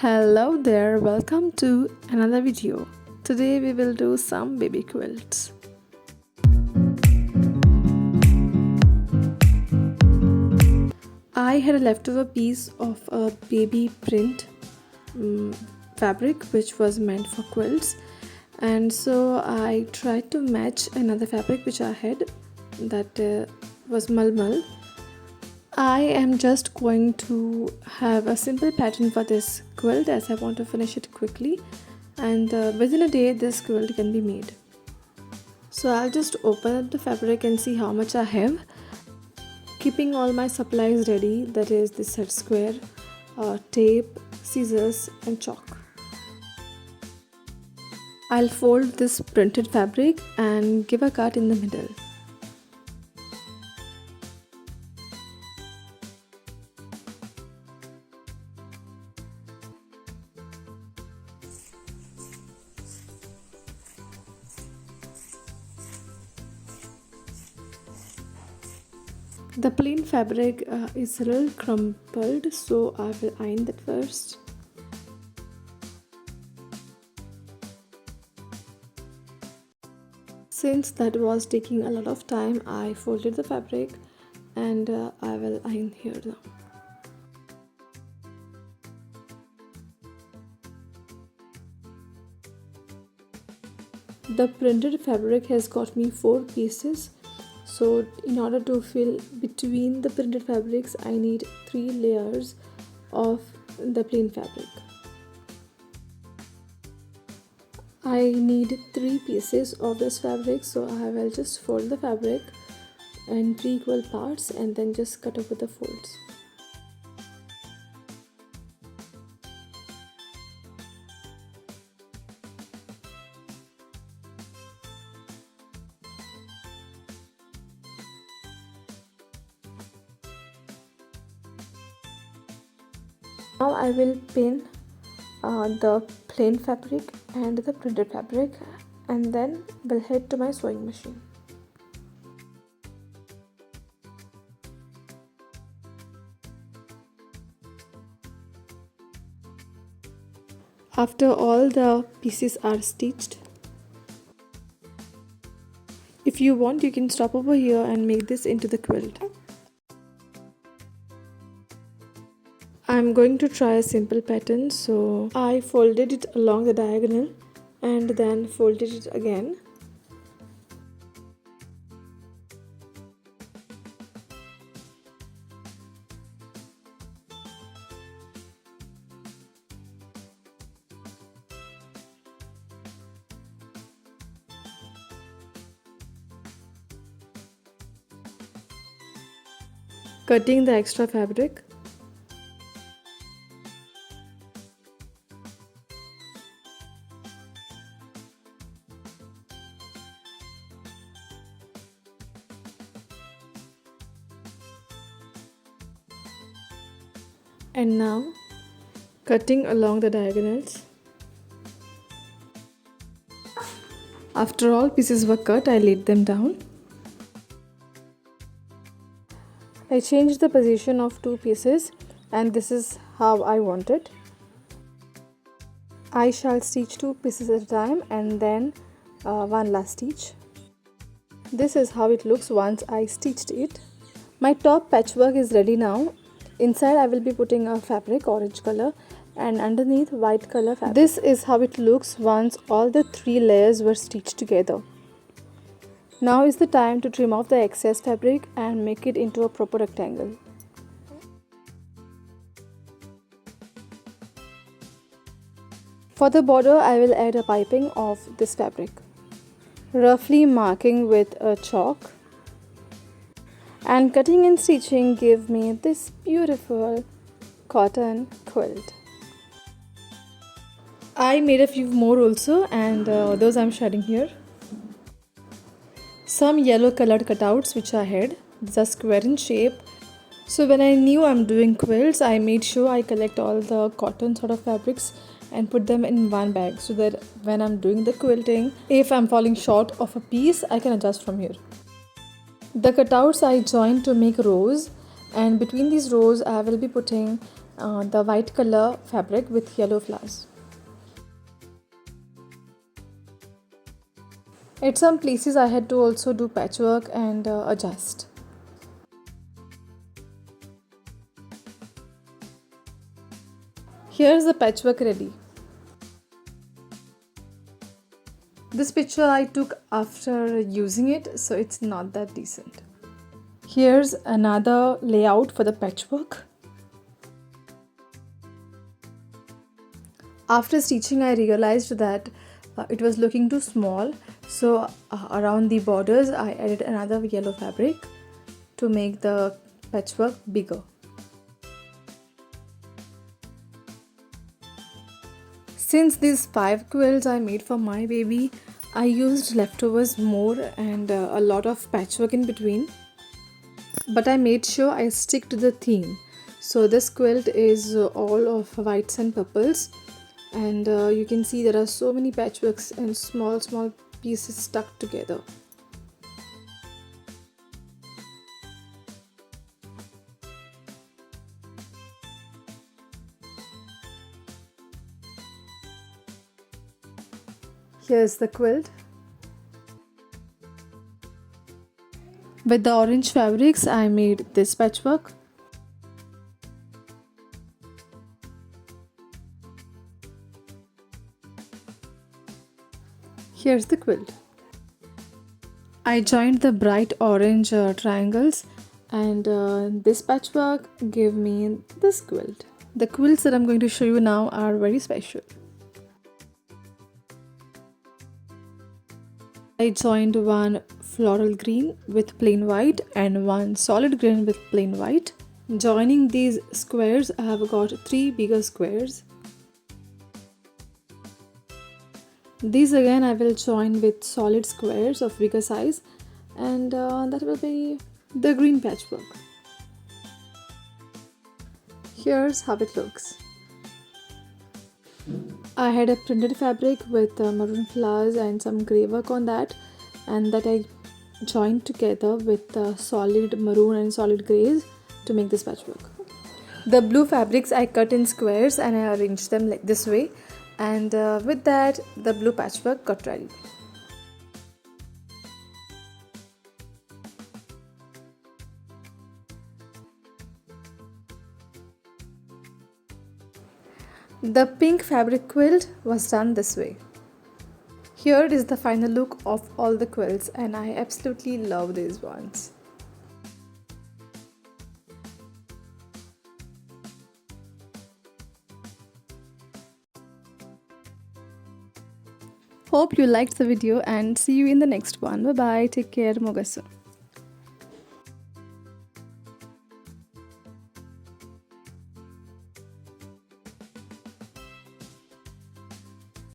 Hello there, welcome to another video. Today we will do some baby quilts. I had a leftover piece of a baby print fabric which was meant for quilts, and so I tried to match another fabric which I had that was mulmal. I am just going to have a simple pattern for this quilt as I want to finish it quickly, and within a day this quilt can be made. So I'll just open up the fabric and see how much I have, keeping all my supplies ready, that is the set square, tape, scissors and chalk. I'll fold this printed fabric and give a cut in the middle. The plain fabric is a little crumpled, so I will iron that first. Since that was taking a lot of time, I folded the fabric and I will iron here now. The printed fabric has got me 4 pieces. So in order to fill between the printed fabrics, I need 3 layers of the plain fabric. I need 3 pieces of this fabric, so I will just fold the fabric in 3 equal parts and then just cut over the folds. Now I will pin the plain fabric and the printed fabric, and then will head to my sewing machine. After all the pieces are stitched, if you want, you can stop over here and make this into the quilt. I'm going to try a simple pattern, so I folded it along the diagonal and then folded it again. Cutting the extra fabric. And now cutting along the diagonals. After all pieces were cut, I laid them down. I changed the position of 2 pieces, and this is how I want it. I shall stitch 2 pieces at a time and then one last stitch. This is how it looks once I stitched it. My top patchwork is ready now. Inside I will be putting a fabric, orange color, and underneath white color fabric. This is how it looks once all the 3 layers were stitched together. Now is the time to trim off the excess fabric and make it into a proper rectangle. For the border, I will add a piping of this fabric, roughly marking with a chalk. And cutting and stitching give me this beautiful cotton quilt. I made a few more also, and those I'm shading here. Some yellow colored cutouts which I had. These are square in shape. So when I knew I'm doing quilts, I made sure I collect all the cotton sort of fabrics and put them in one bag, so that when I'm doing the quilting, if I'm falling short of a piece, I can adjust from here. The cutouts I joined to make rows, and between these rows I will be putting the white color fabric with yellow flowers. At some places I had to also do patchwork and adjust. Here's the patchwork ready. This picture I took after using it, so it's not that decent. Here's another layout for the patchwork. After stitching, I realized that it was looking too small, so around the borders I added another yellow fabric to make the patchwork bigger. Since these 5 quilts I made for my baby, I used leftovers more and a lot of patchwork in between. But I made sure I stick to the theme. So this quilt is all of whites and purples, and you can see there are so many patchworks and small pieces stuck together. Here's the quilt. With the orange fabrics, I made this patchwork. Here's the quilt. I joined the bright orange triangles, and this patchwork gave me this quilt. The quilts that I'm going to show you now are very special. I joined one floral green with plain white and one solid green with plain white. Joining these squares, I have got 3 bigger squares. These again I will join with solid squares of bigger size, and that will be the green patchwork. Here's how it looks. I had a printed fabric with maroon flowers and some grey work on that, and that I joined together with solid maroon and solid greys to make this patchwork. The blue fabrics I cut in squares and I arranged them like this way, and with that the blue patchwork got ready. The pink fabric quilt was done this way. Here is the final look of all the quilts, and I absolutely love these ones. Hope you liked the video and see you in the next one. Bye bye. Take care. Mogasu.